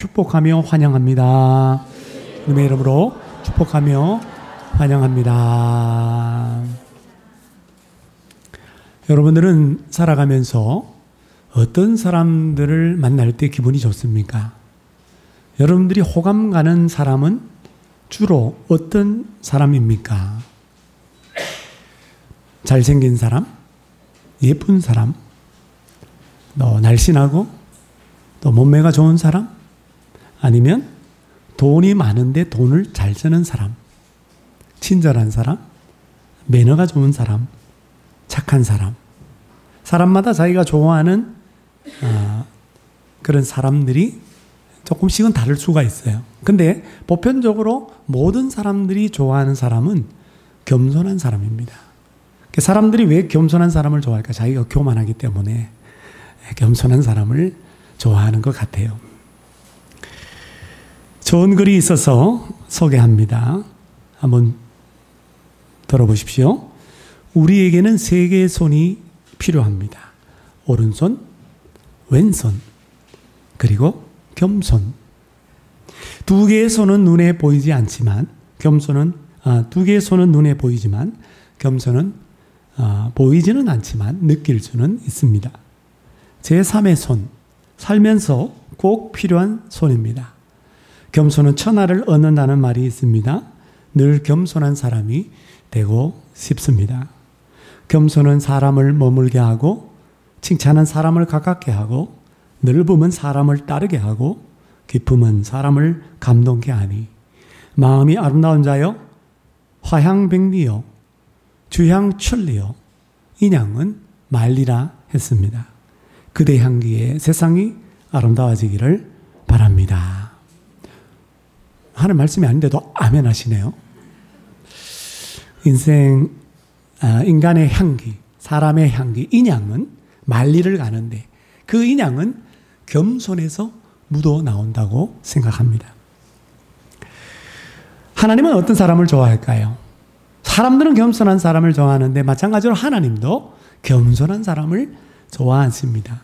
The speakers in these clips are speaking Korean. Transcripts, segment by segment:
축복하며 환영합니다. 주님의 이름으로 축복하며 환영합니다. 여러분들은 살아가면서 어떤 사람들을 만날 때 기분이 좋습니까? 여러분들이 호감 가는 사람은 주로 어떤 사람입니까? 잘생긴 사람? 예쁜 사람? 또 날씬하고 또 몸매가 좋은 사람? 아니면 돈이 많은데 돈을 잘 쓰는 사람? 친절한 사람? 매너가 좋은 사람? 착한 사람? 사람마다 자기가 좋아하는 그런 사람들이 조금씩은 다를 수가 있어요. 근데 보편적으로 모든 사람들이 좋아하는 사람은 겸손한 사람입니다. 사람들이 왜 겸손한 사람을 좋아할까? 자기가 교만하기 때문에 겸손한 사람을 좋아하는 것 같아요. 좋은 글이 있어서 소개합니다. 한번 들어보십시오. 우리에게는 세 개의 손이 필요합니다. 오른손, 왼손, 그리고 겸손. 두 개의 손은 눈에 보이지 않지만 두 개의 손은 눈에 보이지만 겸손은 보이지는 않지만 느낄 수는 있습니다. 제3의 손, 살면서 꼭 필요한 손입니다. 겸손은 천하를 얻는다는 말이 있습니다. 늘 겸손한 사람이 되고 싶습니다. 겸손은 사람을 머물게 하고, 칭찬은 사람을 가깝게 하고, 넓음은 사람을 따르게 하고, 기쁨은 사람을 감동케 하니, 마음이 아름다운 자여 화향백리요 주향천리요 인향은 말리라 했습니다. 그대 향기에 세상이 아름다워지기를 바랍니다. 하는 말씀이 아닌데도 아멘 하시네요. 인간의 향기, 사람의 향기, 인향은 말리를 가는데 그 인향은 겸손에서 묻어 나온다고 생각합니다. 하나님은 어떤 사람을 좋아할까요? 사람들은 겸손한 사람을 좋아하는데 마찬가지로 하나님도 겸손한 사람을 좋아하십니다.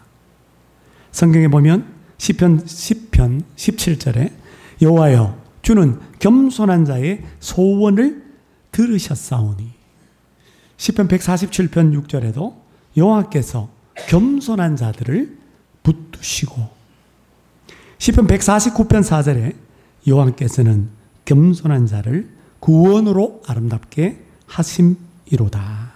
성경에 보면 시편 17절에 여호와여 주는 겸손한 자의 소원을 들으셨사오니, 시편 147편 6절에도 여호와께서 겸손한 자들을 붙드시고, 시편 149편 4절에 여호와께서는 겸손한 자를 구원으로 아름답게 하심이로다.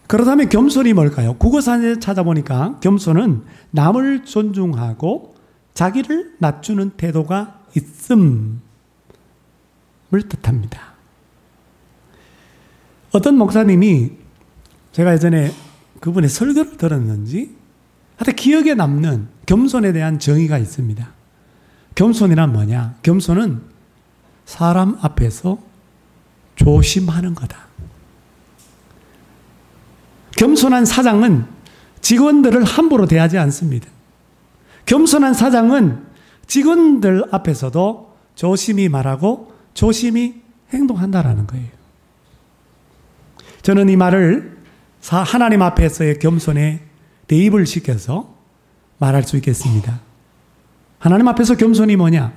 그렇다면 겸손이 뭘까요? 국어사전에 찾아보니까 겸손은 남을 존중하고 자기를 낮추는 태도가 있음을 뜻합니다. 어떤 목사님이, 제가 예전에 그분의 설교를 들었는지 하여튼 기억에 남는 겸손에 대한 정의가 있습니다. 겸손이란 뭐냐? 겸손은 사람 앞에서 조심하는 거다. 겸손한 사장은 직원들을 함부로 대하지 않습니다. 겸손한 사장은 직원들 앞에서도 조심히 말하고 조심히 행동한다라는 거예요. 저는 이 말을 하나님 앞에서의 겸손에 대입을 시켜서 말할 수 있겠습니다. 하나님 앞에서 겸손이 뭐냐?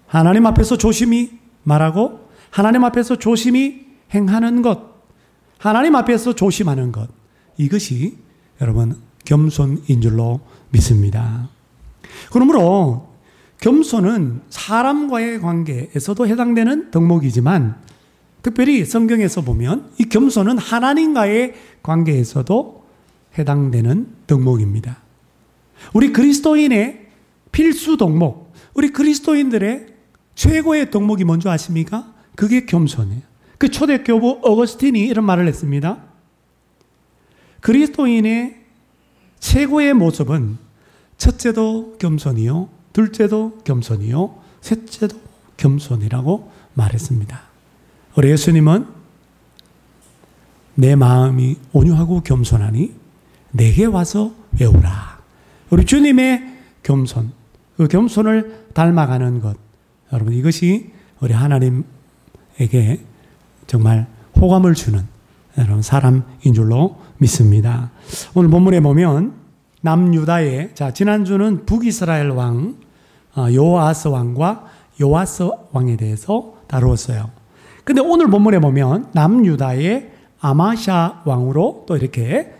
하나님 앞에서 조심히 말하고 하나님 앞에서 조심히 행하는 것, 하나님 앞에서 조심하는 것, 이것이 여러분 겸손인 줄로 믿습니다. 그러므로 겸손은 사람과의 관계에서도 해당되는 덕목이지만 특별히 성경에서 보면 이 겸손은 하나님과의 관계에서도 해당되는 덕목입니다. 우리 그리스도인의 필수 덕목, 우리 그리스도인들의 최고의 덕목이 뭔지 아십니까? 그게 겸손이에요. 그 초대교부 어거스틴이 이런 말을 했습니다. 그리스도인의 최고의 모습은 첫째도 겸손이요, 둘째도 겸손이요, 셋째도 겸손이라고 말했습니다. 우리 예수님은 내 마음이 온유하고 겸손하니 내게 와서 배우라. 우리 주님의 겸손, 그 겸손을 닮아가는 것, 여러분 이것이 우리 하나님에게 정말 호감을 주는 여러분 사람인 줄로 믿습니다. 오늘 본문에 보면 남유다의, 지난주는 북이스라엘 왕 요아스 왕과 요아스 왕에 대해서 다루었어요. 근데 오늘 본문에 보면 남유다의 아마샤 왕으로 또 이렇게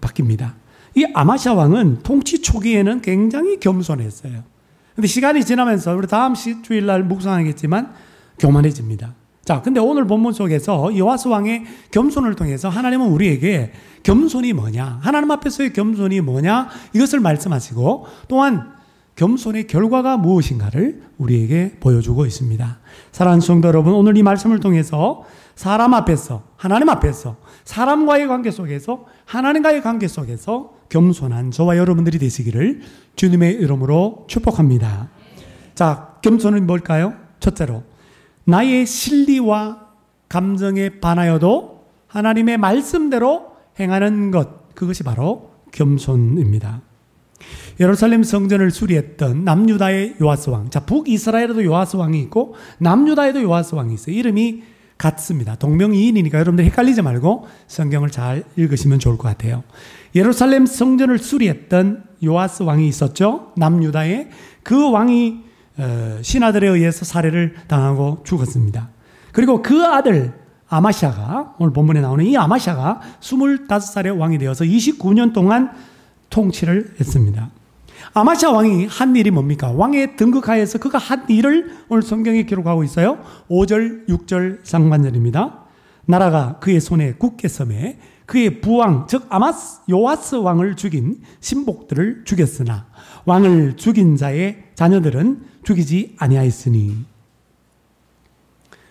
바뀝니다. 이 아마샤 왕은 통치 초기에는 굉장히 겸손했어요. 근데 시간이 지나면서 우리 다음 주일날 묵상하겠지만 교만해집니다. 자, 근데 오늘 본문 속에서 요아스 왕의 겸손을 통해서 하나님은 우리에게 겸손이 뭐냐, 하나님 앞에서의 겸손이 뭐냐, 이것을 말씀하시고 또한 겸손의 결과가 무엇인가를 우리에게 보여주고 있습니다. 사랑하는 성도 여러분, 오늘 이 말씀을 통해서 사람 앞에서, 하나님 앞에서, 사람과의 관계 속에서, 하나님과의 관계 속에서 겸손한 저와 여러분들이 되시기를 주님의 이름으로 축복합니다. 자, 겸손은 뭘까요? 첫째로, 나의 실리와 감정에 반하여도 하나님의 말씀대로 행하는 것, 그것이 바로 겸손입니다. 예루살렘 성전을 수리했던 남유다의 요아스 왕. 자, 북이스라엘에도 요아스 왕이 있고 남유다에도 요아스 왕이 있어요. 이름이 같습니다. 동명이인이니까 여러분들 헷갈리지 말고 성경을 잘 읽으시면 좋을 것 같아요. 예루살렘 성전을 수리했던 요아스 왕이 있었죠. 남유다에. 그 왕이 신하들에 의해서 살해를 당하고 죽었습니다. 그리고 그 아들 아마샤가, 오늘 본문에 나오는 이 아마샤가 25살의 왕이 되어서 29년 동안 통치를 했습니다. 아마샤 왕이 한 일이 뭡니까? 왕의 등극하에서 그가 한 일을 오늘 성경에 기록하고 있어요. 5절, 6절 상반절입니다. 나라가 그의 손에 굳게 섬에 그의 부왕, 즉 요아스 왕을 죽인 신복들을 죽였으나 왕을 죽인 자의 자녀들은 죽이지 아니하였으니.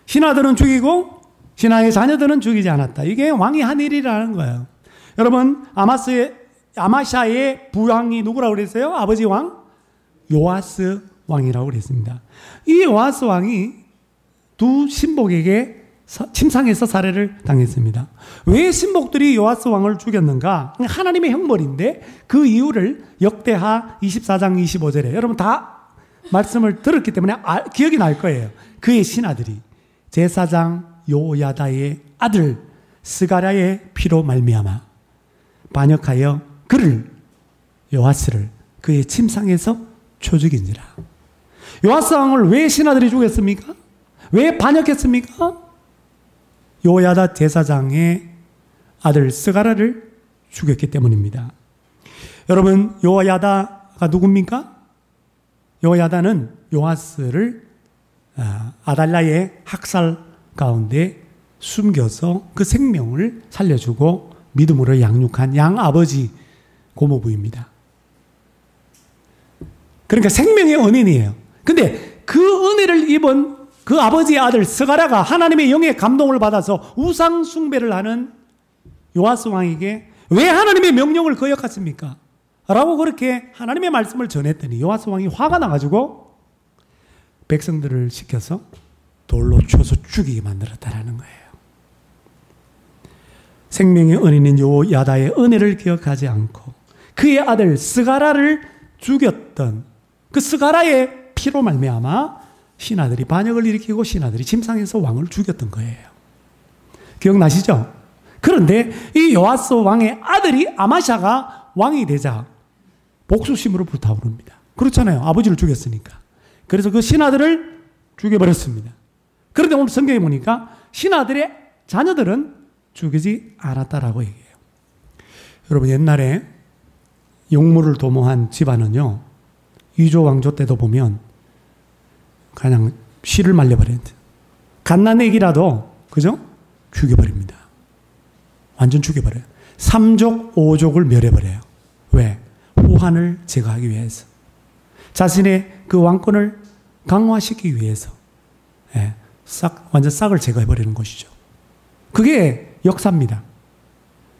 신하들은 죽이고 신하의 자녀들은 죽이지 않았다. 이게 왕이 한 일이라는 거예요. 여러분, 아마샤의 부왕이 누구라고 그랬어요? 아버지 왕? 요아스 왕이라고 그랬습니다. 이 요아스 왕이 두 신복에게 침상에서 살해를 당했습니다. 왜 신복들이 요아스 왕을 죽였는가? 하나님의 형벌인데 그 이유를 역대하 24장 25절에 여러분 다 말씀을 들었기 때문에 기억이 날 거예요. 그의 신하들이 제사장 요야다의 아들 스가랴의 피로 말미암아 반역하여 그를, 요아스를 그의 침상에서 쳐 죽인지라. 요아스 왕을 왜 신하들이 죽였습니까? 왜 반역했습니까? 요야다 제사장의 아들 스가랴를 죽였기 때문입니다. 여러분, 요야다가 누굽니까? 요야다는 요아스를 아달랴의 학살 가운데 숨겨서 그 생명을 살려주고 믿음으로 양육한 양아버지 고모부입니다. 그러니까 생명의 은인이에요. 근데 그 은혜를 입은 그 아버지의 아들 스가랴가 하나님의 영의 감동을 받아서 우상 숭배를 하는 요아스 왕에게 왜 하나님의 명령을 거역했습니까? 라고 그렇게 하나님의 말씀을 전했더니 요아스 왕이 화가 나가지고 백성들을 시켜서 돌로 쳐서 죽이게 만들었다라는 거예요. 생명의 은인인 요야다의 은혜를 기억하지 않고 그의 아들 스가랴를 죽였던 그 스가랴의 피로 말미암아 신하들이 반역을 일으키고 신하들이 침상에서 왕을 죽였던 거예요. 기억나시죠? 그런데 이 요아스 왕의 아들이 아마샤가 왕이 되자 복수심으로 불타오릅니다. 그렇잖아요. 아버지를 죽였으니까. 그래서 그 신하들을 죽여버렸습니다. 그런데 오늘 성경에 보니까 신하들의 자녀들은 죽이지 않았다라고 얘기해요. 여러분, 옛날에 용모를 도모한 집안은요, 이조 왕조 때도 보면 그냥 씨를 말려버렸는데 갓난애기라도 그죠? 죽여버립니다. 완전 죽여버려요. 3족 5족을 멸해버려요. 왜? 후한을 제거하기 위해서, 자신의 그 왕권을 강화시키기 위해서, 완전 싹을 제거해버리는 것이죠. 그게 역사입니다.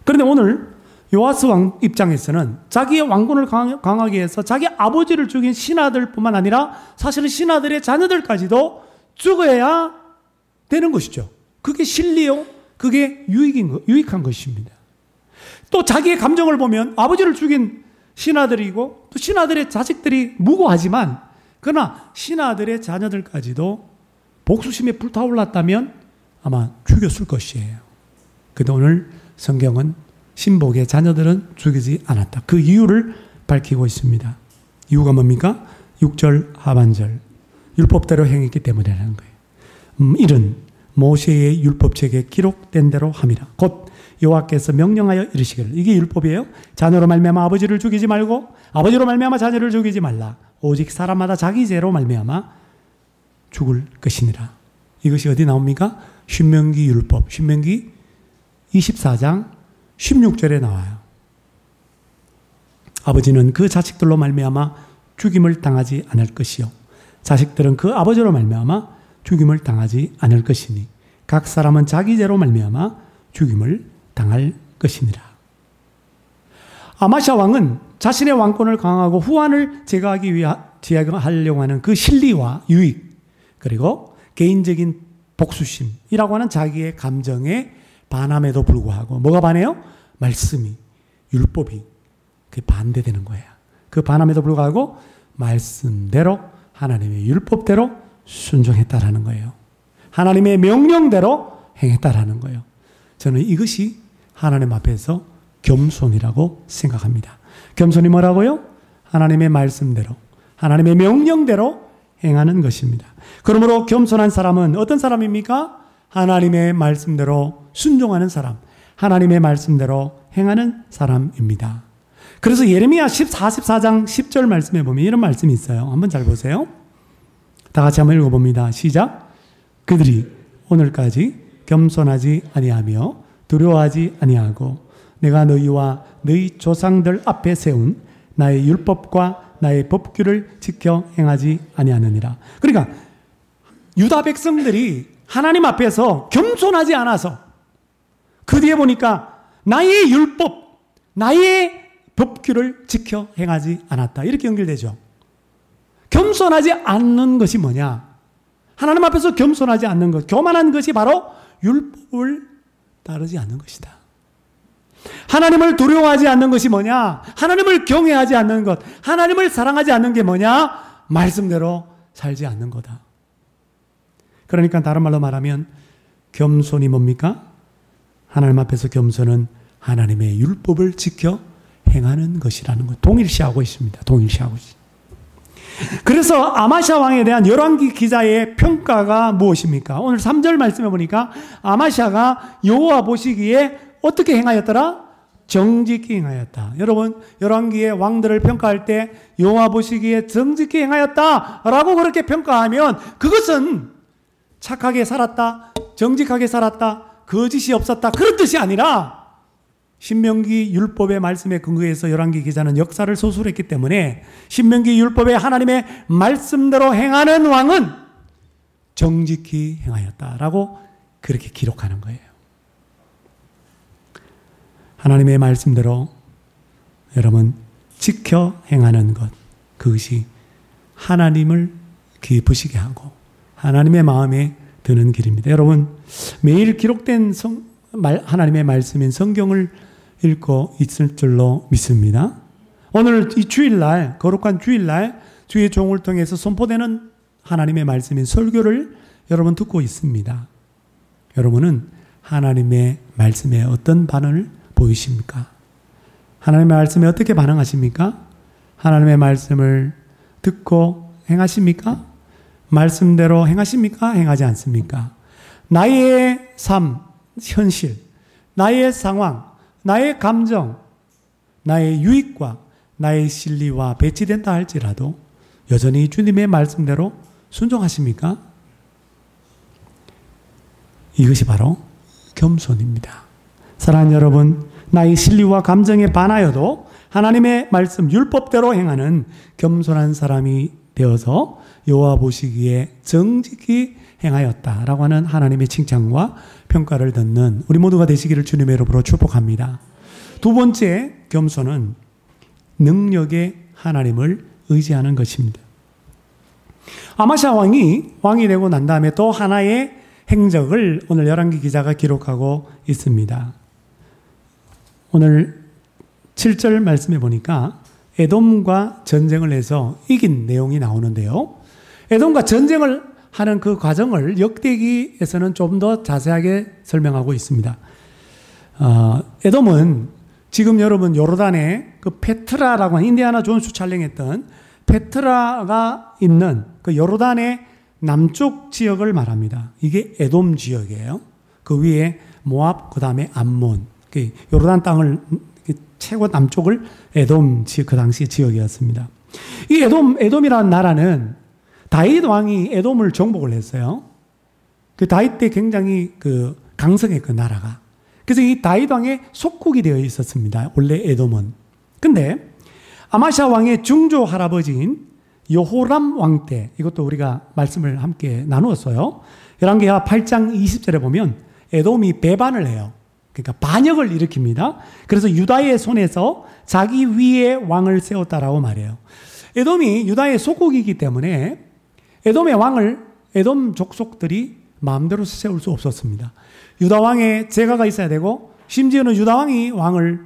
그런데 오늘 요아스 왕 입장에서는 자기의 왕권을 강하기 위해서 자기 아버지를 죽인 신하들뿐만 아니라 사실은 신하들의 자녀들까지도 죽어야 되는 것이죠. 그게 진리요, 그게 유익한 것입니다. 또 자기의 감정을 보면 아버지를 죽인 신하들이고 또 신하들의 자식들이 무고하지만, 그러나 신하들의 자녀들까지도 복수심에 불타올랐다면 아마 죽였을 것이에요. 그런데 오늘 성경은 신복의 자녀들은 죽이지 않았다. 그 이유를 밝히고 있습니다. 이유가 뭡니까? 6절 하반절 율법대로 행했기 때문이라는 거예요. 이는 모세의 율법책에 기록된 대로 함이라. 곧 여호와께서 명령하여 이르시기를. 이게 율법이에요. 자녀로 말미암아 아버지를 죽이지 말고 아버지로 말미암아 자녀를 죽이지 말라. 오직 사람마다 자기 죄로 말미암아 죽을 것이니라. 이것이 어디 나옵니까? 신명기 율법, 신명기 24장 16절에 나와요. 아버지는 그 자식들로 말미암아 죽임을 당하지 않을 것이요 자식들은 그 아버지로 말미암아 죽임을 당하지 않을 것이니 각 사람은 자기 죄로 말미암아 죽임을 당할 것이니라. 아마샤 왕은 자신의 왕권을 강화하고 후환을 제거하려고 하는 그 실리와 유익 그리고 개인적인 복수심이라고 하는 자기의 감정에 반함에도 불구하고 뭐가 반해요? 말씀이, 율법이 그게 반대되는 거예요. 그 반함에도 불구하고 말씀대로 하나님의 율법대로 순종했다라는 거예요. 하나님의 명령대로 행했다라는 거예요. 저는 이것이 하나님 앞에서 겸손이라고 생각합니다. 겸손이 뭐라고요? 하나님의 말씀대로, 하나님의 명령대로 행하는 것입니다. 그러므로 겸손한 사람은 어떤 사람입니까? 하나님의 말씀대로 순종하는 사람, 하나님의 말씀대로 행하는 사람입니다. 그래서 예레미야 44장 10절 말씀에 보면 이런 말씀이 있어요. 한번 잘 보세요. 다 같이 한번 읽어봅니다. 시작. 그들이 오늘까지 겸손하지 아니하며 두려워하지 아니하고 내가 너희와 너희 조상들 앞에 세운 나의 율법과 나의 법규를 지켜 행하지 아니하느니라. 그러니까 유다 백성들이 하나님 앞에서 겸손하지 않아서 그 뒤에 보니까 나의 율법, 나의 법규를 지켜 행하지 않았다. 이렇게 연결되죠. 겸손하지 않는 것이 뭐냐? 하나님 앞에서 겸손하지 않는 것, 교만한 것이 바로 율법을 따르지 않는 것이다. 하나님을 두려워하지 않는 것이 뭐냐? 하나님을 경외하지 않는 것, 하나님을 사랑하지 않는 게 뭐냐? 말씀대로 살지 않는 거다. 그러니까 다른 말로 말하면 겸손이 뭡니까? 하나님 앞에서 겸손은 하나님의 율법을 지켜 행하는 것이라는 것. 동일시하고 있습니다. 동일시하고 있습니다. 그래서 아마샤 왕에 대한 열왕기 기자의 평가가 무엇입니까? 오늘 3절 말씀해 보니까 아마샤가 여호와 보시기에 어떻게 행하였더라? 정직히 행하였다. 여러분, 열왕기의 왕들을 평가할 때 여호와 보시기에 정직히 행하였다라고 그렇게 평가하면 그것은 착하게 살았다, 정직하게 살았다, 거짓이 없었다 그런 뜻이 아니라 신명기 율법의 말씀에 근거해서 열왕기 기자는 역사를 소술했기 때문에 신명기 율법의 하나님의 말씀대로 행하는 왕은 정직히 행하였다라고 그렇게 기록하는 거예요. 하나님의 말씀대로 여러분 지켜 행하는 것, 그것이 하나님을 기쁘시게 하고 하나님의 마음에 드는 길입니다. 여러분 매일 기록된 하나님의 말씀인 성경을 읽고 있을 줄로 믿습니다. 오늘 이 주일날, 거룩한 주일날 주의 종을 통해서 선포되는 하나님의 말씀인 설교를 여러분 듣고 있습니다. 여러분은 하나님의 말씀에 어떤 반응을 보이십니까? 하나님의 말씀에 어떻게 반응하십니까? 하나님의 말씀을 듣고 행하십니까? 말씀대로 행하십니까? 행하지 않습니까? 나의 삶, 현실, 나의 상황, 나의 감정, 나의 유익과 나의 진리와 배치된다 할지라도 여전히 주님의 말씀대로 순종하십니까? 이것이 바로 겸손입니다. 사랑하는 여러분, 나의 진리와 감정에 반하여도 하나님의 말씀, 율법대로 행하는 겸손한 사람이 되어서 여호와 보시기에 정직히 행하였다라고 하는 하나님의 칭찬과 평가를 듣는 우리 모두가 되시기를 주님의 이름으로 축복합니다. 두 번째 겸손은 능력의 하나님을 의지하는 것입니다. 아마샤 왕이 되고 난 다음에 또 하나의 행적을 오늘 열왕기 기자가 기록하고 있습니다. 오늘 7절 말씀해 보니까 에돔과 전쟁을 해서 이긴 내용이 나오는데요. 에돔과 전쟁을 하는 그 과정을 역대기에서는 좀 더 자세하게 설명하고 있습니다. 에돔은 지금 여러분 요르단의 그 페트라라고 하는 인디아나 존스 촬영했던 페트라가 있는 그 요르단의 남쪽 지역을 말합니다. 이게 에돔 지역이에요. 그 위에 모압, 그 다음에 암몬. 그 요르단 땅을 최고 남쪽을 에돔 지역, 그 당시 지역이었습니다. 이 에돔이라는 나라는 다윗 왕이 에돔을 정복을 했어요. 그 다윗 때 굉장히 그 강성했고 나라가. 그래서 이 다윗 왕의 속국이 되어 있었습니다. 원래 에돔은. 근데 아마샤 왕의 중조 할아버지인 여호람 왕 때, 이것도 우리가 말씀을 함께 나누었어요. 열왕기하 8장 20절에 보면 에돔이 배반을 해요. 그러니까 반역을 일으킵니다. 그래서 유다의 손에서 자기 위에 왕을 세웠다라고 말해요. 에돔이 유다의 속국이기 때문에 에돔의 왕을 에돔 족속들이 마음대로 세울 수 없었습니다. 유다 왕의 제가가 있어야 되고 심지어는 유다 왕이 왕을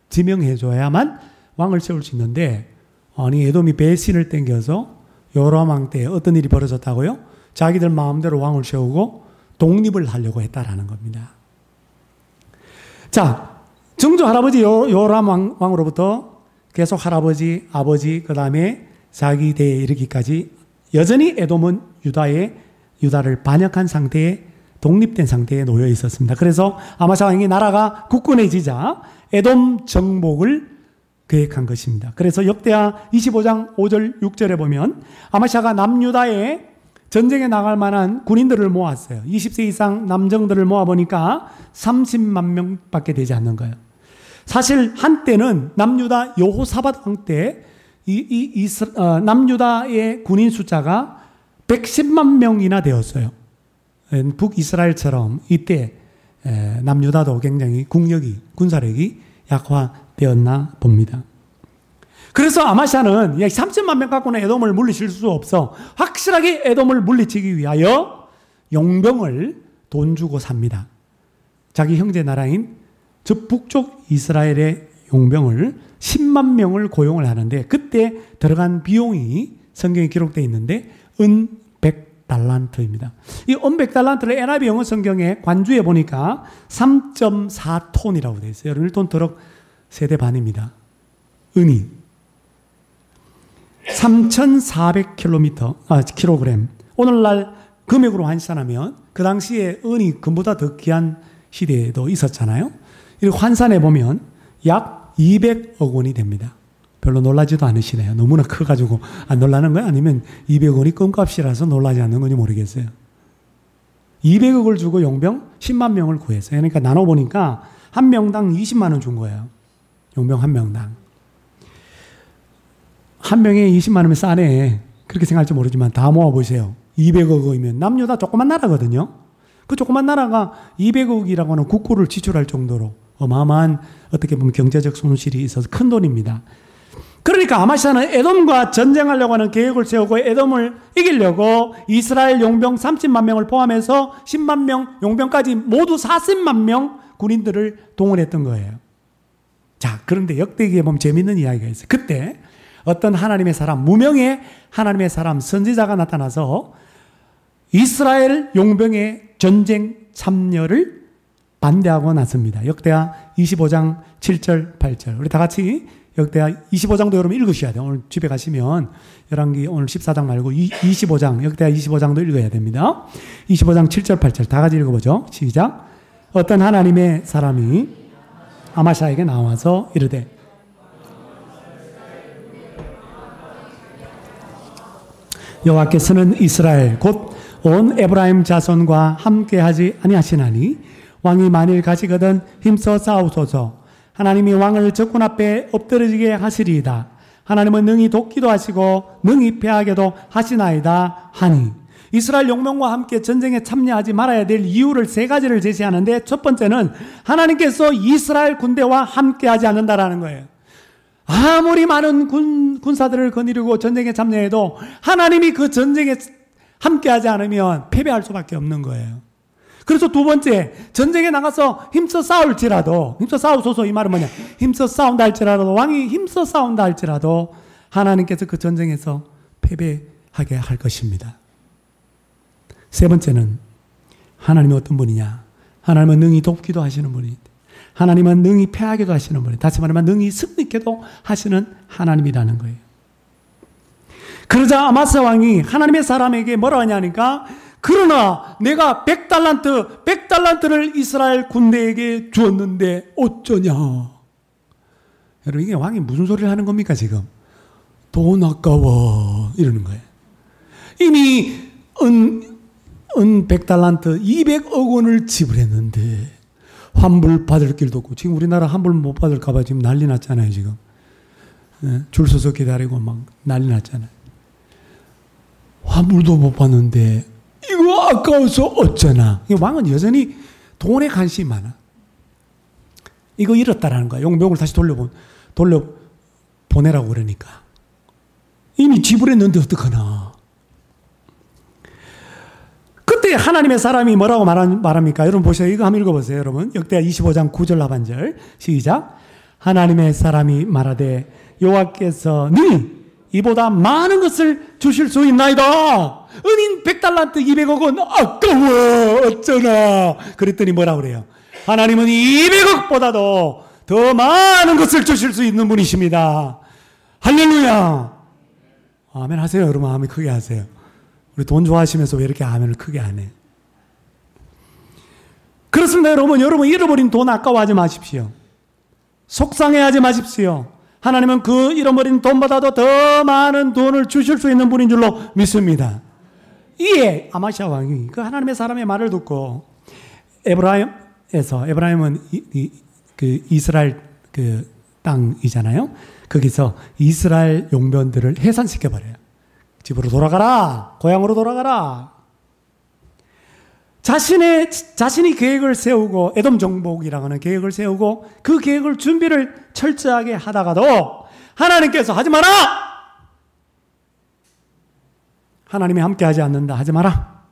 지명해 줘야만 왕을 세울 수 있는데, 아니 에돔이 배신을 땡겨서 여호람 왕 때 어떤 일이 벌어졌다고요? 자기들 마음대로 왕을 세우고 독립을 하려고 했다라는 겁니다. 자, 정조 할아버지 여호람 왕으로부터 계속 할아버지, 아버지, 그 다음에 자기 대에 이르기까지 여전히 에돔은 유다를 반역한 상태에, 독립된 상태에 놓여 있었습니다. 그래서 아마샤 왕이 나라가 굳건해지자 에돔 정복을 계획한 것입니다. 그래서 역대하 25장 5절 6절에 보면 아마샤가 남유다에 전쟁에 나갈 만한 군인들을 모았어요. 20세 이상 남정들을 모아보니까 30만 명밖에 되지 않는 거예요. 사실 한때는 남유다 여호사밧 왕 때 남유다의 군인 숫자가 110만 명이나 되었어요. 북이스라엘처럼 이때 남유다도 굉장히 군사력이 약화되었나 봅니다. 그래서 아마샤는 30만 명 갖고는 에돔을 물리칠 수 없어. 확실하게 에돔을 물리치기 위하여 용병을 돈 주고 삽니다. 자기 형제 나라인 저 북쪽 이스라엘의 용병을 10만 명을 고용을 하는데, 그때 들어간 비용이 성경에 기록되어 있는데 은 100달란트입니다. 이 은 100달란트를 NIV 영어 성경에 관주에 보니까 3.4톤이라고 되어 있어요. 1톤 트럭 세대 반입니다. 은이 3,400kg. 오늘날 금액으로 환산하면 그 당시에 은이 금보다 더 귀한 시대에도 있었잖아요. 이렇게 환산해 보면 약 200억 원이 됩니다. 별로 놀라지도 않으시네요. 너무나 커가지고 안 놀라는 거야? 아니면 200원이 껌값이라서 놀라지 않는 건지 모르겠어요. 200억을 주고 용병 10만 명을 구했어요. 그러니까 나눠보니까 한 명당 20만 원 준 거예요. 용병 한 명당. 한 명에 20만 원이면 싸네. 그렇게 생각할지 모르지만 다 모아보세요. 200억이면 남유다 조그만 나라거든요. 그 조그만 나라가 200억이라고 하는 국고를 지출할 정도로 어마어마한, 어떻게 보면 경제적 손실이 있어서 큰 돈입니다. 그러니까 아마샤는 에돔과 전쟁하려고 하는 계획을 세우고 에돔을 이기려고 이스라엘 용병 30만 명을 포함해서 10만 명 용병까지 모두 40만 명 군인들을 동원했던 거예요. 자, 그런데 역대기에 보면 재밌는 이야기가 있어요. 그때 어떤 하나님의 사람, 무명의 하나님의 사람, 선지자가 나타나서 이스라엘 용병의 전쟁 참여를 반대하고 났습니다. 역대하 25장 7절 8절. 우리 다 같이 역대하 25장도 여러분 읽으셔야 돼요. 오늘 집에 가시면 열왕기 오늘 14장 말고 25장, 역대하 25장도 읽어야 됩니다. 25장 7절 8절 다 같이 읽어보죠. 시작. 어떤 하나님의 사람이 아마샤에게 나와서 이르되 여호와께서는 이스라엘 곧 온 에브라임 자손과 함께하지 아니하시나니 왕이 만일 가시거든 힘써 싸우소서. 하나님이 왕을 적군 앞에 엎드러지게 하시리이다. 하나님은 능히 돕기도 하시고 능히 패하게도 하시나이다 하니. 이스라엘 용병과 함께 전쟁에 참여하지 말아야 될 이유를 세 가지를 제시하는데, 첫 번째는 하나님께서 이스라엘 군대와 함께하지 않는다라는 거예요. 아무리 많은 군사들을 거느리고 전쟁에 참여해도 하나님이 그 전쟁에 함께하지 않으면 패배할 수밖에 없는 거예요. 그래서 두 번째, 전쟁에 나가서 힘써 싸울지라도, 힘써 싸우소서 이 말은 뭐냐, 힘써 싸운다 할지라도, 왕이 힘써 싸운다 할지라도 하나님께서 그 전쟁에서 패배하게 할 것입니다. 세 번째는 하나님이 어떤 분이냐, 하나님은 능히 돕기도 하시는 분이, 하나님은 능히 패하기도 하시는 분이, 다시 말하면 능히 승리케도 하시는 하나님이라는 거예요. 그러자 아마스 왕이 하나님의 사람에게 뭐라 하냐니까, 그러나 내가 100달란트를 이스라엘 군대에게 주었는데 어쩌냐. 여러분, 이게 왕이 무슨 소리를 하는 겁니까 지금? 돈 아까워 이러는 거예요. 이미 은 100달란트 200억 원을 지불했는데 환불 받을 길도 없고, 지금 우리나라 환불 못 받을까 봐 지금 난리 났잖아요 지금. 줄 서서 기다리고 막 난리 났잖아요. 환불도 못 받는데 이거 아까워서 어쩌나. 왕은 여전히 돈에 관심이 많아. 이거 잃었다라는 거야. 용병을 다시 돌려보내라고 그러니까. 이미 지불했는데 어떡하나. 그때 하나님의 사람이 뭐라고 말합니까? 여러분 보세요. 이거 한번 읽어보세요. 여러분, 역대하 25장 9절 하반절 시작. 하나님의 사람이 말하되 여호와께서 니 이보다 많은 것을 주실 수 있나이다. 은인 100달란트 200억 원 아까워 어쩌나. 그랬더니 뭐라 그래요? 하나님은 200억보다도 더 많은 것을 주실 수 있는 분이십니다. 할렐루야. 아멘 하세요. 여러분 아멘 크게 하세요. 우리 돈 좋아하시면서 왜 이렇게 아멘을 크게 안 해? 그렇습니다. 여러분 잃어버린 돈 아까워하지 마십시오. 속상해하지 마십시오. 하나님은 그 잃어버린 돈보다도 더 많은 돈을 주실 수 있는 분인 줄로 믿습니다. 이에 아마시아 왕이 그 하나님의 사람의 말을 듣고 에브라임은 그 이스라엘 그 땅이잖아요. 거기서 이스라엘 용병들을 해산시켜 버려요. 집으로 돌아가라, 고향으로 돌아가라. 자신이 계획을 세우고, 에돔 정복이라고 하는 계획을 세우고 그 계획을 준비를 철저하게 하다가도 하나님께서 하지 마라! 하나님이 함께 하지 않는다. 하지 마라.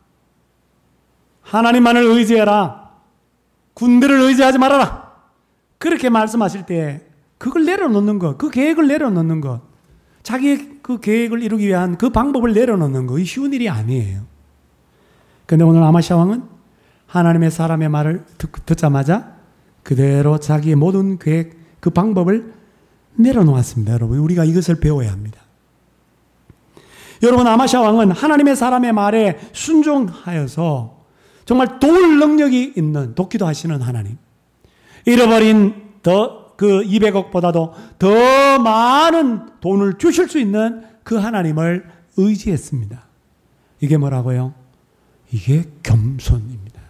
하나님만을 의지해라. 군대를 의지하지 말아라. 그렇게 말씀하실 때 그걸 내려놓는 것, 그 계획을 내려놓는 것, 자기의 그 계획을 이루기 위한 그 방법을 내려놓는 것, 이 쉬운 일이 아니에요. 그런데 오늘 아마시아 왕은 하나님의 사람의 말을 듣자마자 그대로 자기의 모든 계획, 그 방법을 내려놓았습니다. 여러분, 우리가 이것을 배워야 합니다. 여러분, 아마시아 왕은 하나님의 사람의 말에 순종하여서 정말 도울 능력이 있는, 돕기도 하시는 하나님, 잃어버린 그 200억보다도 더 많은 돈을 주실 수 있는 그 하나님을 의지했습니다. 이게 뭐라고요? 이게 겸손입니다.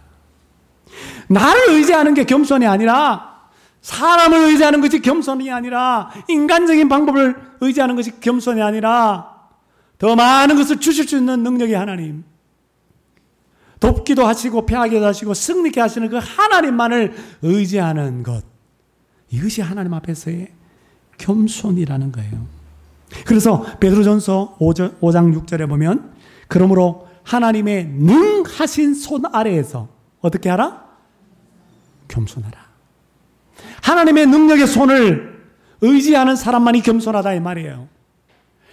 나를 의지하는 게 겸손이 아니라, 사람을 의지하는 것이 겸손이 아니라, 인간적인 방법을 의지하는 것이 겸손이 아니라, 더 많은 것을 주실 수 있는 능력의 하나님, 돕기도 하시고 패하기도 하시고 승리케 하시는 그 하나님만을 의지하는 것, 이것이 하나님 앞에서의 겸손이라는 거예요. 그래서 베드로전서 5장 6절에 보면, 그러므로 하나님의 능하신 손 아래에서 어떻게 하라? 겸손하라. 하나님의 능력의 손을 의지하는 사람만이 겸손하다 이 말이에요.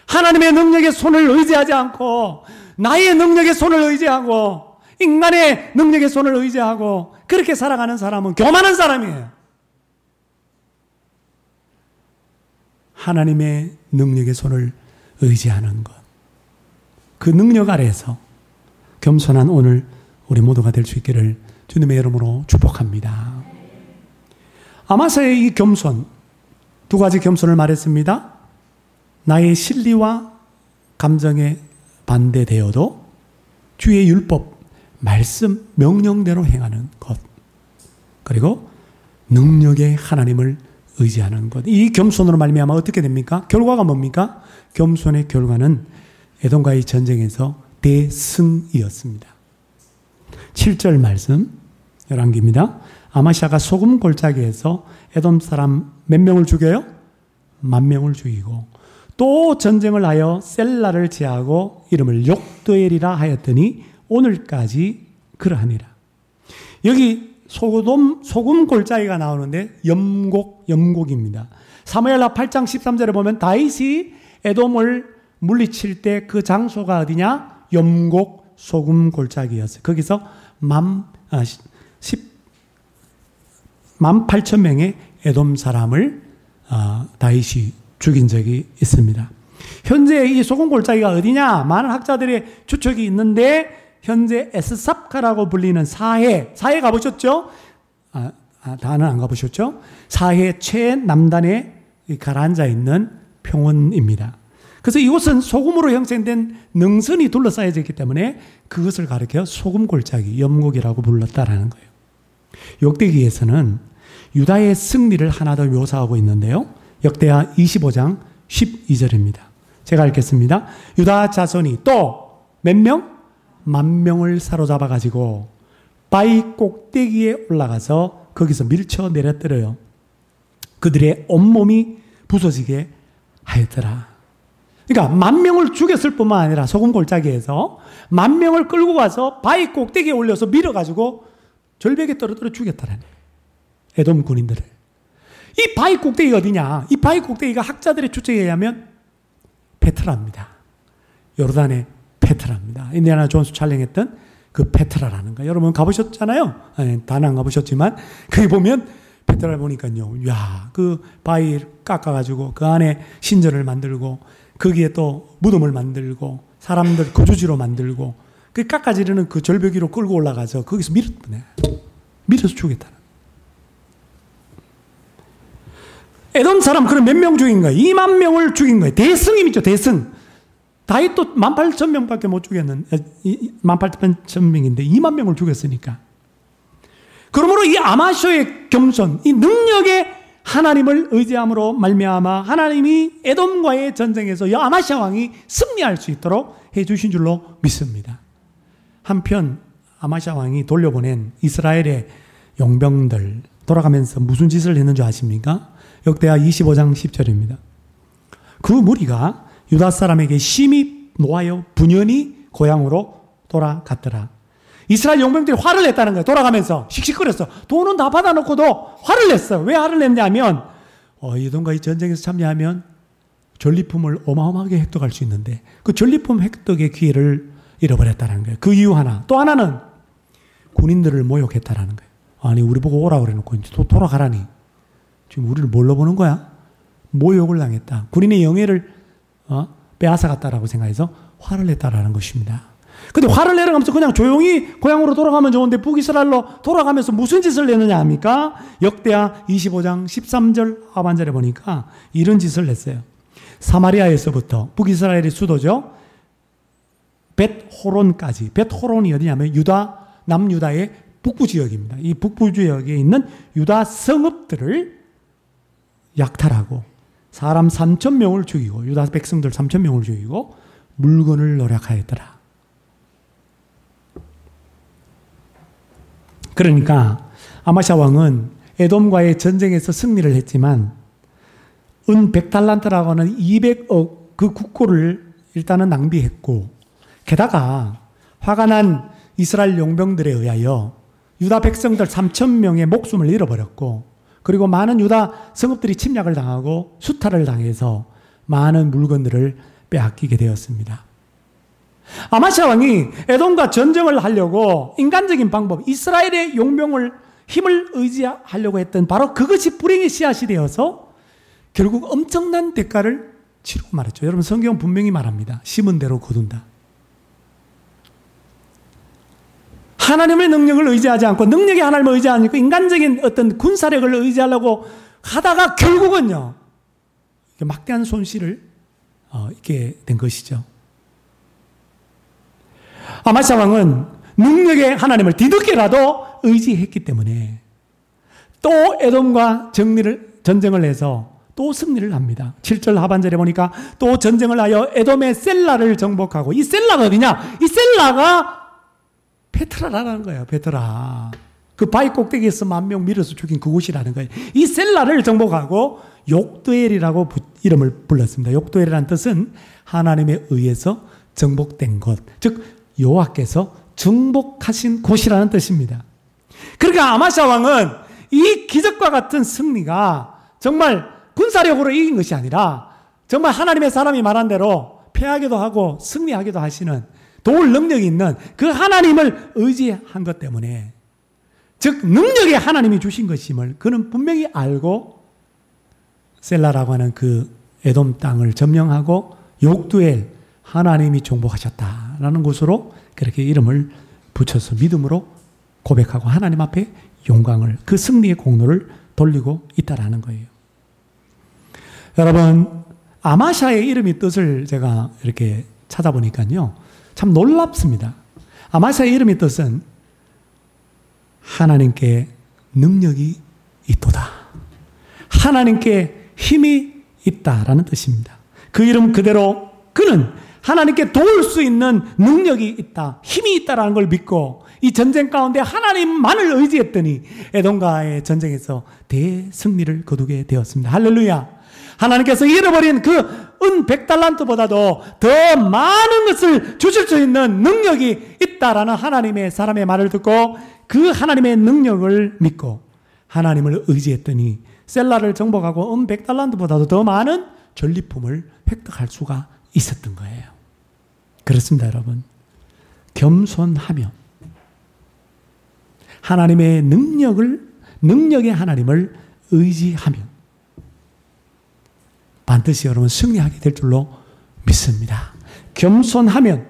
하나님의 능력의 손을 의지하지 않고 나의 능력의 손을 의지하고 인간의 능력의 손을 의지하고 그렇게 살아가는 사람은 교만한 사람이에요. 하나님의 능력의 손을 의지하는 것, 그 능력 아래에서 겸손한 오늘 우리 모두가 될 수 있기를 주님의 이름으로 축복합니다. 아마사의 이 겸손, 두 가지 겸손을 말했습니다. 나의 실리와 감정에 반대되어도 주의 율법, 말씀, 명령대로 행하는 것, 그리고 능력의 하나님을 의지하는 것. 이 겸손으로 말미암아 어떻게 됩니까? 결과가 뭡니까? 겸손의 결과는 에돔과의 전쟁에서 대승이었습니다. 7절 말씀 열왕기입니다. 아마시아가 소금 골짜기에서 에돔 사람 몇 명을 죽여요? 10,000명을 죽이고 또 전쟁을 하여 셀라를 제하고 이름을 욕드엘이라 하였더니 오늘까지 그러하니라. 여기 소금 골짜기가 나오는데 염곡입니다. 사무엘하 8장 13절에 보면 다윗이 에돔을 물리칠 때 그 장소가 어디냐? 염곡 소금 골짜기였어요. 거기서 18,000명의 에돔 사람을 다윗이 죽인 적이 있습니다. 현재 이 소금 골짜기가 어디냐? 많은 학자들의 추측이 있는데 현재 에스삽카라고 불리는 사해 가보셨죠? 다는 안 가보셨죠? 사해 최남단에 가라앉아 있는 평원입니다. 그래서 이곳은 소금으로 형성된 능선이 둘러싸여져 있기 때문에 그것을 가리켜 소금 골짜기, 염곡이라고 불렀다라는 거예요. 역대기에서는 유다의 승리를 하나 더 묘사하고 있는데요. 역대하 25장 12절입니다. 제가 읽겠습니다. 유다 자손이 또 몇 명? 10,000명을 사로잡아 가지고 바위 꼭대기에 올라가서 거기서 밀쳐 내렸더래요. 그들의 온몸이 부서지게 하였더라. 그러니까 10,000명을 죽였을 뿐만 아니라 소금 골짜기에서 10,000명을 끌고 가서 바위 꼭대기에 올려서 밀어가지고 절벽에 떨어뜨려 죽였다라네. 에돔 군인들을. 이 바위 꼭대기가 어디냐? 이 바위 꼭대기가 학자들의 추측에 의하면 페트라입니다. 요르단의 페트라입니다. 인디아나 존스 촬영했던 그 페트라라는 거. 여러분 가보셨잖아요? 아니, 다는 안 가보셨지만 거기 보면 페트라를 보니까요. 야, 그 바위 깎아가지고 그 안에 신전을 만들고 거기에 또 무덤을 만들고 사람들 거주지로 만들고 그 깎아지르는 그 절벽 위로 끌고 올라가서 거기서 밀어서 죽였다는. 에돔 사람 그럼 몇 명 죽인 거예요? 20,000명을 죽인 거예요. 대승이 있죠, 대승. 다윗도 18,000명밖에 못 죽였는데, 18,000명인데 20,000명을 죽였으니까. 그러므로 이 아마쇼의 겸손, 이 능력의 하나님을 의지함으로 말미암아 하나님이 에돔과의 전쟁에서 이 아마샤 왕이 승리할 수 있도록 해주신 줄로 믿습니다. 한편 아마샤 왕이 돌려보낸 이스라엘의 용병들 돌아가면서 무슨 짓을 했는 줄 아십니까? 역대하 25장 10절입니다. 그 무리가 유다 사람에게 심히 노하여 분연히 고향으로 돌아갔더라. 이스라엘 용병들이 화를 냈다는 거예요. 돌아가면서 씩씩거렸어. 돈은 다 받아놓고도 화를 냈어요. 왜 화를 냈냐면 이동과 이 전쟁에서 참여하면 전리품을 어마어마하게 획득할 수 있는데 그 전리품 획득의 기회를 잃어버렸다는 거예요. 그 이유 하나. 또 하나는 군인들을 모욕했다는 거예요. 아니 우리 보고 오라 그래놓고 이제 또 돌아가라니. 지금 우리를 뭘로 보는 거야? 모욕을 당했다. 군인의 영예를 빼앗아갔다라고 생각해서 화를 냈다라는 것입니다. 근데 화를 내려가면서 그냥 조용히 고향으로 돌아가면 좋은데 북이스라엘로 돌아가면서 무슨 짓을 내느냐 합니까? 역대하 25장 13절 하반절에 보니까 이런 짓을 냈어요. 사마리아에서부터 북이스라엘의 수도죠. 벳호론까지. 벳호론이 어디냐면 남유다의 북부 지역입니다. 이 북부 지역에 있는 유다 성읍들을 약탈하고 사람 3,000명을 죽이고 유다 백성들 3,000명을 죽이고 물건을 노략하였더라. 그러니까 아마샤 왕은 에돔과의 전쟁에서 승리를 했지만 은 100달란트라고 하는 200억 그 국고를 일단은 낭비했고 게다가 화가 난 이스라엘 용병들에 의하여 유다 백성들 3,000명의 목숨을 잃어버렸고 그리고 많은 유다 성읍들이 침략을 당하고 수탈을 당해서 많은 물건들을 빼앗기게 되었습니다. 아마샤 왕이 에돔과 전쟁을 하려고 인간적인 방법, 이스라엘의 용병을 힘을 의지하려고 했던 바로 그것이 불행의 씨앗이 되어서 결국 엄청난 대가를 치르고 말았죠. 여러분 성경은 분명히 말합니다. 심은 대로 거둔다. 하나님의 능력을 의지하지 않고 능력의 하나님을 의지하지 않고 인간적인 어떤 군사력을 의지하려고 하다가 결국은요. 막대한 손실을 있게 된 것이죠. 아마샤 왕은 능력의 하나님을 뒤늦게라도 의지했기 때문에 또 에돔과 전쟁을 해서 또 승리를 합니다. 7절 하반절에 보니까 또 전쟁을 하여 에돔의 셀라를 정복하고 이 셀라가 어디냐? 이 셀라가 페트라라는 거예요. 페트라. 그 바위 꼭대기에서 10,000명 밀어서 죽인 그곳이라는 거예요. 이 셀라를 정복하고 욕도엘이라고 이름을 불렀습니다. 욕도엘이라는 뜻은 하나님에 의해서 정복된 곳. 즉 여호와께서 정복하신 곳이라는 뜻입니다. 그러니까 아마샤 왕은 이 기적과 같은 승리가 정말 군사력으로 이긴 것이 아니라 정말 하나님의 사람이 말한 대로 패하기도 하고 승리하기도 하시는 도울 능력이 있는 그 하나님을 의지한 것 때문에 즉 능력이 하나님이 주신 것임을 그는 분명히 알고 셀라라고 하는 그 에돔 땅을 점령하고 욕두엘, 하나님이 정복하셨다라는 것으로 그렇게 이름을 붙여서 믿음으로 고백하고 하나님 앞에 영광을, 그 승리의 공로를 돌리고 있다라는 거예요. 여러분, 아마샤의 이름의 뜻을 제가 이렇게 찾아보니까요, 참 놀랍습니다. 아마샤의 이름의 뜻은 하나님께 능력이 있도다, 하나님께 힘이 있다라는 뜻입니다. 그 이름 그대로 그는 하나님께 도울 수 있는 능력이 있다, 힘이 있다라는 걸 믿고 이 전쟁 가운데 하나님만을 의지했더니 에돔과의 전쟁에서 대승리를 거두게 되었습니다. 할렐루야. 하나님께서 잃어버린 그 은 100달란트보다도 더 많은 것을 주실 수 있는 능력이 있다라는 하나님의 사람의 말을 듣고 그 하나님의 능력을 믿고 하나님을 의지했더니 셀라를 정복하고 은 100달란트보다도 더 많은 전리품을 획득할 수가 있었던 거예요. 그렇습니다, 여러분. 겸손하며 하나님의 능력의 하나님을 의지하면 반드시 여러분 승리하게 될 줄로 믿습니다. 겸손하면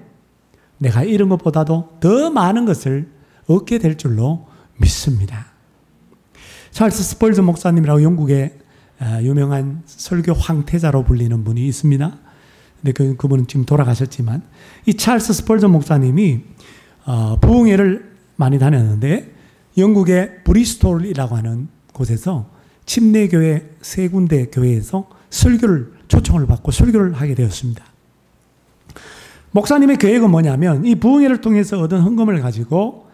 내가 이런 것보다도 더 많은 것을 얻게 될 줄로 믿습니다. 찰스 스펄전 목사님이라고 영국의 유명한 설교 황태자로 불리는 분이 있습니다. 근데 그분은 지금 돌아가셨지만 이 찰스 스펄전 목사님이 부흥회를 많이 다녔는데 영국의 브리스톨이라고 하는 곳에서 침례교회 세 군데 교회에서 초청을 받고 설교를 하게 되었습니다. 목사님의 계획은 뭐냐면 이 부흥회를 통해서 얻은 헌금을 가지고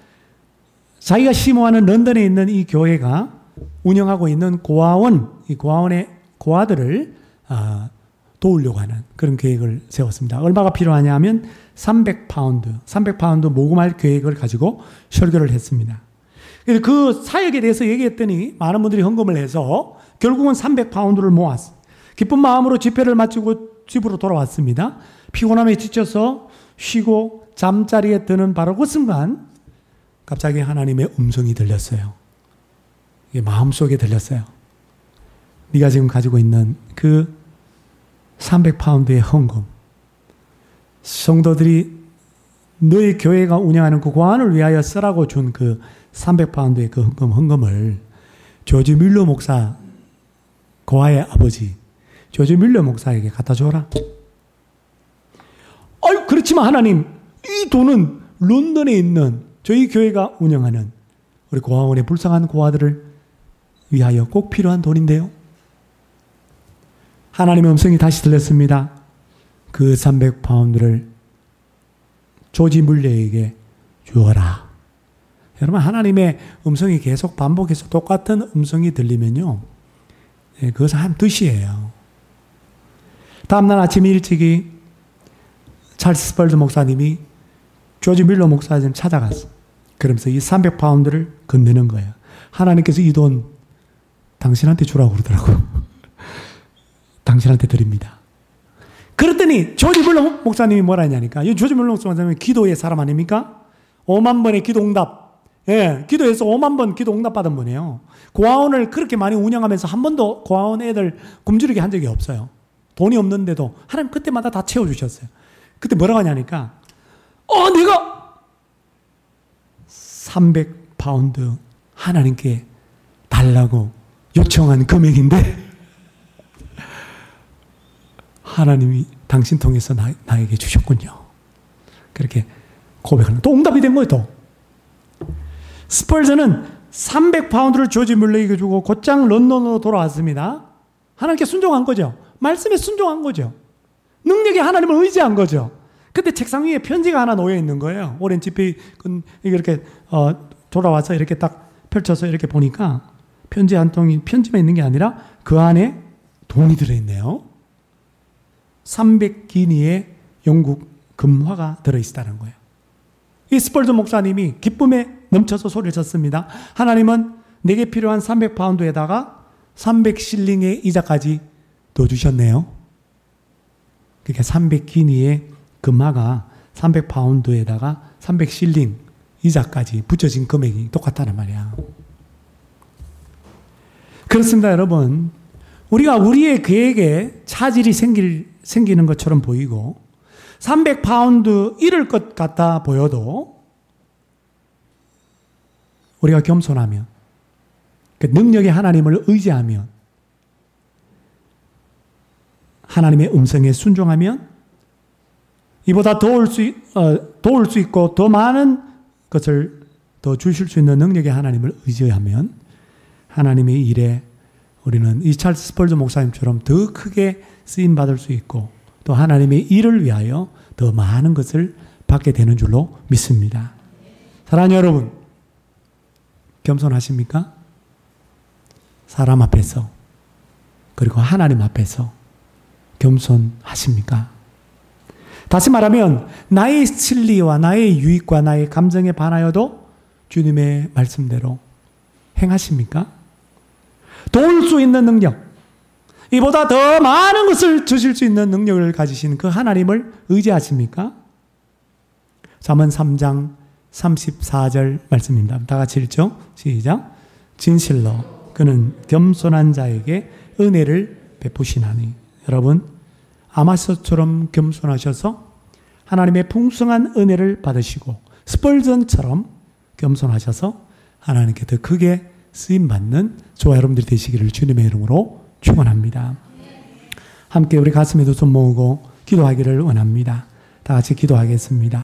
자기가 심호하는 런던에 있는 이 교회가 운영하고 있는 고아원, 이 고아원의 고아들을 도우려고 하는 그런 계획을 세웠습니다. 얼마가 필요하냐 하면 300파운드 모금할 계획을 가지고 설교를 했습니다. 그 사역에 대해서 얘기했더니 많은 분들이 헌금을 해서 결국은 300파운드를 모았어요. 기쁜 마음으로 집회를 마치고 집으로 돌아왔습니다. 피곤함에 지쳐서 쉬고 잠자리에 드는 바로 그 순간 갑자기 하나님의 음성이 들렸어요. 이게 마음속에 들렸어요. 네가 지금 가지고 있는 그 300파운드의 헌금, 성도들이 너희 교회가 운영하는 그 고아원을 위하여 쓰라고 준 그 300파운드의 그 헌금을 조지 뮬러 목사, 고아의 아버지 조지 뮬러 목사에게 갖다 줘라. 그렇지만 하나님, 이 돈은 런던에 있는 저희 교회가 운영하는 우리 고아원의 불쌍한 고아들을 위하여 꼭 필요한 돈인데요. 하나님의 음성이 다시 들렸습니다. 그 300파운드를 조지 뮬러에게 주어라. 여러분, 하나님의 음성이 계속 반복해서 똑같은 음성이 들리면요, 그것은 한 뜻이에요. 다음날 아침 일찍이 찰스 스펄전 목사님이 조지 뮬러 목사님 찾아갔어. 그러면서 이 300파운드를 건네는 거예요. 하나님께서 이 돈 당신한테 주라고 그러더라고요. 당신한테 드립니다. 그랬더니 조지 뮬러 목사님이 뭐라 했냐니까. 이 조지 뮬러 목사님은 기도의 사람 아닙니까? 5만 번의 기도 응답. 예, 기도해서 5만 번 기도 응답 받은 분이에요. 고아원을 그렇게 많이 운영하면서 한 번도 고아원 애들 굶주리게 한 적이 없어요. 돈이 없는데도 하나님 그때마다 다 채워주셨어요. 그때 뭐라고 하냐니까, 내가 300파운드 하나님께 달라고 요청한 금액인데 하나님이 당신 통해서 나에게 주셨군요. 그렇게 고백하는, 또 응답이 된 거예요. 또 스펄전은 300파운드를 조지 뮬러에게 주고 곧장 런던으로 돌아왔습니다. 하나님께 순종한 거죠. 말씀에 순종한 거죠. 능력에 하나님을 의지한 거죠. 근데 책상 위에 편지가 하나 놓여 있는 거예요. 오랜 집회 이렇게 돌아와서 이렇게 딱 펼쳐서 이렇게 보니까 편지 한 통이 편지만 있는 게 아니라 그 안에 돈이 들어있네요. 300기니의 영국 금화가 들어있다는 거예요. 이 스펄전 목사님이 기쁨에 넘쳐서 소리를 쳤습니다. 하나님은 내게 필요한 300파운드에다가 300실링의 이자까지 더 주셨네요. 그러니까 300기니의 금화가 300파운드에다가 300실링 이자까지 붙여진 금액이 똑같다는 말이야. 그렇습니다, 여러분. 우리가 우리의 계획에 차질이 생기는 것처럼 보이고 300파운드 잃을 것 같아 보여도 우리가 겸손하면 그 능력의 하나님을 의지하면 하나님의 음성에 순종하면 이보다 도울 수 있고 더 많은 것을 더 주실 수 있는 능력의 하나님을 의지하면 하나님의 일에 우리는 이 찰스 스펄전 목사님처럼 더 크게 쓰임받을 수 있고 또 하나님의 일을 위하여 더 많은 것을 받게 되는 줄로 믿습니다. 사랑하는 여러분, 겸손하십니까? 사람 앞에서 그리고 하나님 앞에서 겸손하십니까? 다시 말하면 나의 진리와 나의 유익과 나의 감정에 반하여도 주님의 말씀대로 행하십니까? 도울 수 있는 능력, 이보다 더 많은 것을 주실 수 있는 능력을 가지신 그 하나님을 의지하십니까? 잠언 3장 34절 말씀입니다. 다 같이 읽죠? 시작. 진실로 그는 겸손한 자에게 은혜를 베푸시나니. 여러분, 아마스처럼 겸손하셔서 하나님의 풍성한 은혜를 받으시고 스펄전처럼 겸손하셔서 하나님께 더 크게 쓰임받는 저와 여러분들이 되시기를 주님의 이름으로 축원합니다. 함께 우리 가슴에 두 손 모으고 기도하기를 원합니다. 다 같이 기도하겠습니다.